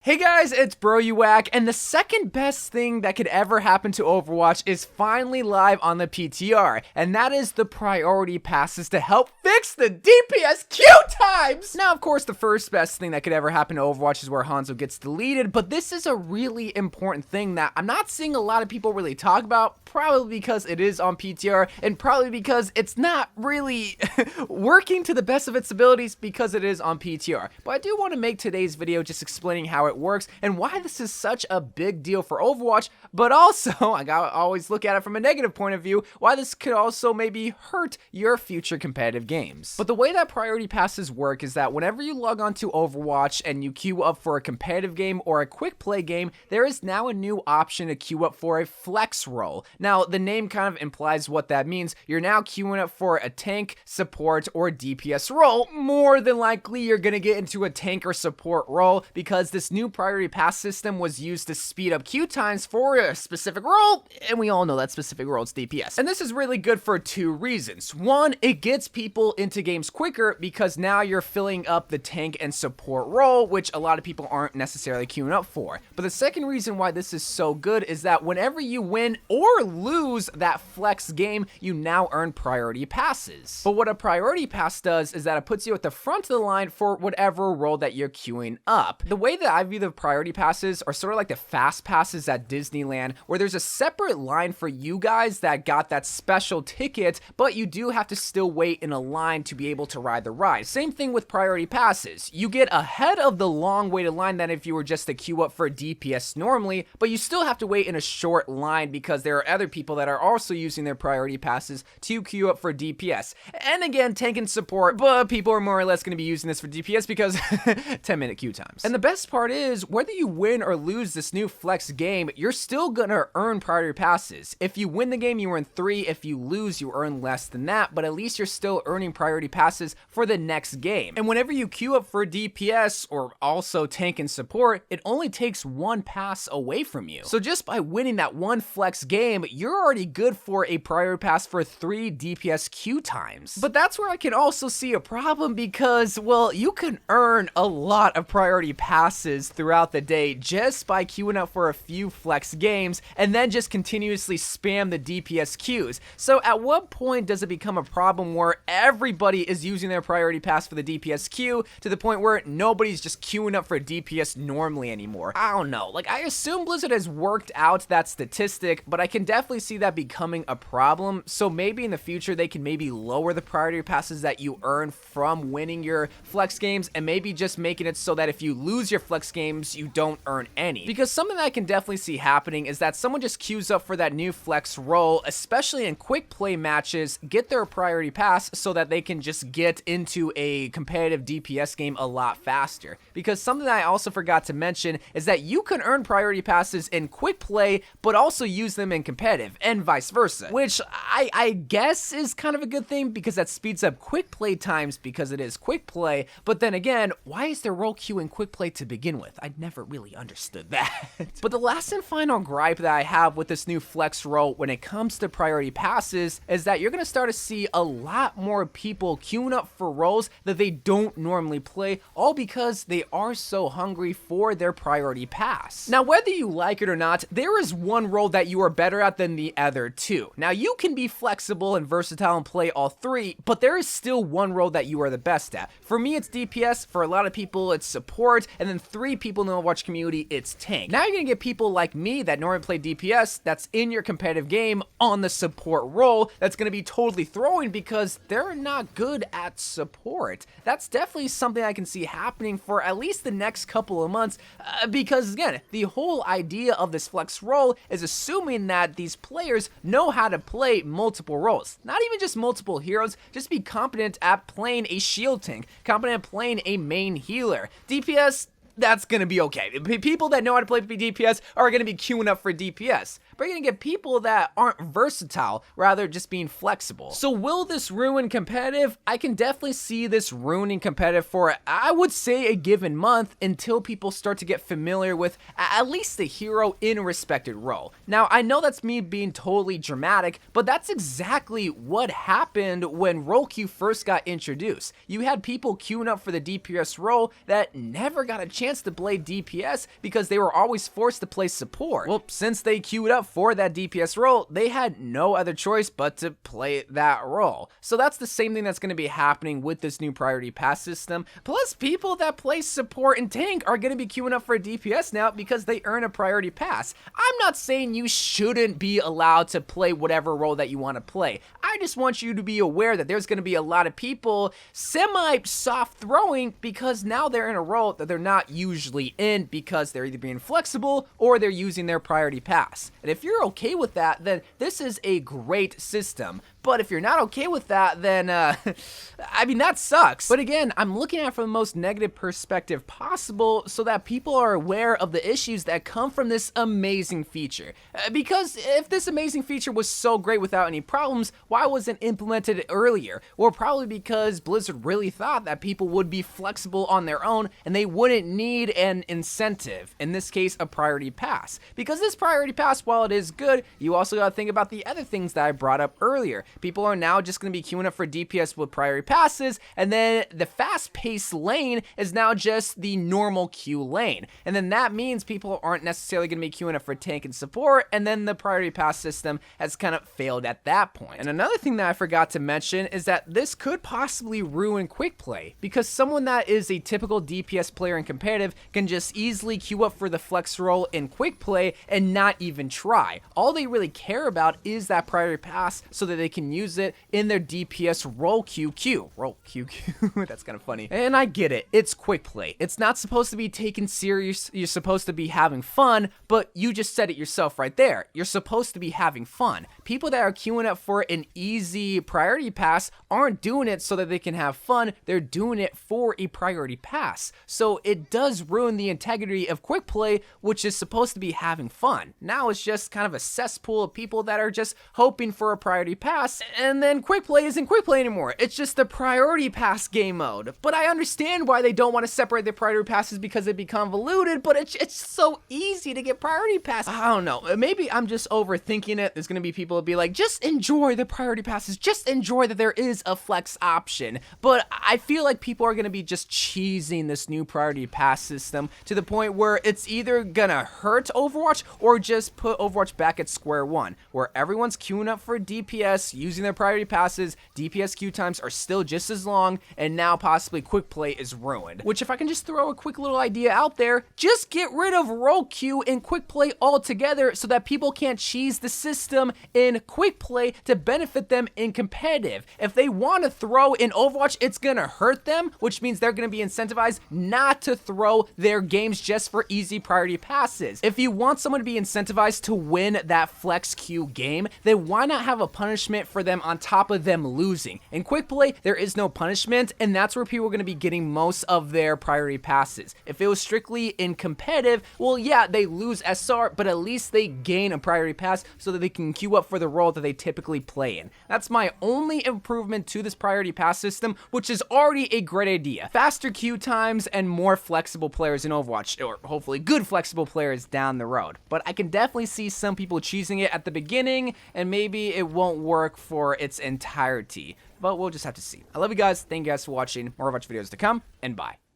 Hey guys, it's Bro You Whack, and the second best thing that could ever happen to Overwatch is finally live on the PTR, and that is the priority passes to help fix the DPS queue times! Now, of course, the first best thing that could ever happen to Overwatch is where Hanzo gets deleted, but this is a really important thing that I'm not seeing a lot of people really talk about, probably because it is on PTR, and probably because it's not really working to the best of its abilities because it is on PTR. But I do want to make today's video just explaining how it works and why this is such a big deal for Overwatch, but also, I gotta always look at it from a negative point of view, why this could also maybe hurt your future competitive games. But the way that priority passes work is that whenever you log on to Overwatch and you queue up for a competitive game or a quick play game, there is now a new option to queue up for a flex role. Now, the name kind of implies what that means. You're now queuing up for a tank, support, or DPS role. More than likely, you're gonna get into a tank or support role because this new priority pass system was used to speed up queue times for a specific role, and we all know that specific role is DPS. And this is really good for two reasons. One, it gets people into games quicker because now you're filling up the tank and support role, which a lot of people aren't necessarily queuing up for. But the second reason why this is so good is that whenever you win or lose that flex game, you now earn priority passes. But what a priority pass does is that it puts you at the front of the line for whatever role that you're queuing up. The way that I view the priority passes are sort of like the fast passes at Disneyland, where there's a separate line for you guys that got that special ticket, but you do have to still wait in a line to be able to ride the ride. Same thing with priority passes. You get ahead of the long waited line than if you were just to queue up for DPS normally, but you still have to wait in a short line because there are other people that are also using their priority passes to queue up for DPS. And again, tank and support, but people are more or less going to be using this for DPS because 10-minute queue times. And the best part is, whether you win or lose this new flex game, you're still gonna earn priority passes. If you win the game, you earn 3. If you lose, you earn less than that, but at least you're still earning priority passes for the next game. And whenever you queue up for DPS or also tank and support, it only takes 1 pass away from you. So just by winning that 1 flex game, you're already good for a priority pass for 3 DPS queue times. But that's where I can also see a problem because, well, you can earn a lot of priority passes throughout the day just by queuing up for a few flex games and then just continuously spam the DPS queues. So at what point does it become a problem where everybody is using their priority pass for the DPS queue to the point where nobody's just queuing up for DPS normally anymore? I don't know. Like, I assume Blizzard has worked out that statistic, but I can definitely see that becoming a problem. So maybe in the future they can maybe lower the priority passes that you earn from winning your flex games and maybe just making it so that if you lose your flex games, you don't earn any. Because something that I can definitely see happening is that someone just queues up for that new flex role, especially in quick play matches, get their priority pass so that they can just get into a competitive DPS game a lot faster. Because something that I also forgot to mention is that you can earn priority passes in quick play, but also use them in competitive, and vice versa. Which I guess is kind of a good thing because that speeds up quick play times because it is quick play, but then again, why is there role queue in quick play to begin with? I never really understood that. But the last and final gripe that I have with this new flex role when it comes to priority passes is that you're going to start to see a lot more people queuing up for roles that they don't normally play, all because they are so hungry for their priority pass. Now, whether you like it or not, there is one role that you are better at than the other two. Now, you can be flexible and versatile and play all 3, but there is still one role that you are the best at. For me, it's DPS. For a lot of people, it's support. And then 3 people in the Overwatch community, it's tank. Now you're gonna get people like me that normally play DPS that's in your competitive game on the support role that's gonna be totally throwing because they're not good at support. That's definitely something I can see happening for at least the next couple of months because, again, the whole idea of this flex role is assuming that these players know how to play multiple roles. Not even just multiple heroes, just be competent at playing a shield tank, competent at playing a main healer. DPS, that's gonna be okay. People that know how to play DPS are gonna be queuing up for DPS. But you're gonna get people that aren't versatile, rather just being flexible. So will this ruin competitive? I can definitely see this ruining competitive for, I would say, a given month until people start to get familiar with at least the hero in a respected role. Now, I know that's me being totally dramatic, but that's exactly what happened when role queue first got introduced. You had people queuing up for the DPS role that never got a chance chance to play DPS because they were always forced to play support. Well, since they queued up for that DPS role, they had no other choice but to play that role. So that's the same thing that's going to be happening with this new priority pass system. Plus, people that play support and tank are going to be queuing up for a DPS now because they earn a priority pass. I'm not saying you shouldn't be allowed to play whatever role that you want to play. I just want you to be aware that there's going to be a lot of people semi-soft throwing because now they're in a role that they're not usually in because they're either being flexible or they're using their priority pass. And if you're okay with that, then this is a great system. But if you're not okay with that, then, I mean, that sucks. But again, I'm looking at it from the most negative perspective possible so that people are aware of the issues that come from this amazing feature. Because if this amazing feature was so great without any problems, why wasn't it implemented earlier? Well, probably because Blizzard really thought that people would be flexible on their own and they wouldn't need an incentive, in this case, a priority pass. Because this priority pass, while it is good, you also gotta think about the other things that I brought up earlier. People are now just going to be queuing up for DPS with priority passes, and then the fast-paced lane is now just the normal queue lane. And then that means people aren't necessarily going to be queuing up for tank and support, and then the priority pass system has kind of failed at that point. And another thing that I forgot to mention is that this could possibly ruin quick play, because someone that is a typical DPS player in competitive can just easily queue up for the flex role in quick play and not even try. All they really care about is that priority pass so that they can use it in their DPS role QQ. Role QQ, that's kind of funny. And I get it, it's quick play. It's not supposed to be taken serious, you're supposed to be having fun, but you just said it yourself right there. You're supposed to be having fun. People that are queuing up for an easy priority pass aren't doing it so that they can have fun, they're doing it for a priority pass. So it does ruin the integrity of quick play, which is supposed to be having fun. Now it's just kind of a cesspool of people that are just hoping for a priority pass, and then quick play isn't quick play anymore. It's just the priority pass game mode. But I understand why they don't want to separate the priority passes because it'd be convoluted, but it's so easy to get priority pass. I don't know. Maybe I'm just overthinking it. There's going to be people that be like, just enjoy the priority passes. Just enjoy that there is a flex option. But I feel like people are going to be just cheesing this new priority pass system to the point where it's either going to hurt Overwatch or just put Overwatch back at square one, where everyone's queuing up for DPS, using their priority passes, DPS queue times are still just as long, and now possibly quick play is ruined. Which, if I can just throw a quick little idea out there, just get rid of role queue and quick play altogether so that people can't cheese the system in quick play to benefit them in competitive. If they want to throw in Overwatch, it's gonna hurt them, which means they're gonna be incentivized not to throw their games just for easy priority passes. If you want someone to be incentivized to win that flex queue game, then why not have a punishment for them on top of them losing? In quick play, there is no punishment, and that's where people are going to be getting most of their priority passes. If it was strictly in competitive, well, yeah, they lose SR, but at least they gain a priority pass so that they can queue up for the role that they typically play in. That's my only improvement to this priority pass system, which is already a great idea. Faster queue times and more flexible players in Overwatch, or hopefully good flexible players down the road. But I can definitely see some people cheesing it at the beginning, and maybe it won't work for its entirety. But we'll just have to see. I love you guys. Thank you guys for watching. More Overwatch videos to come, and bye.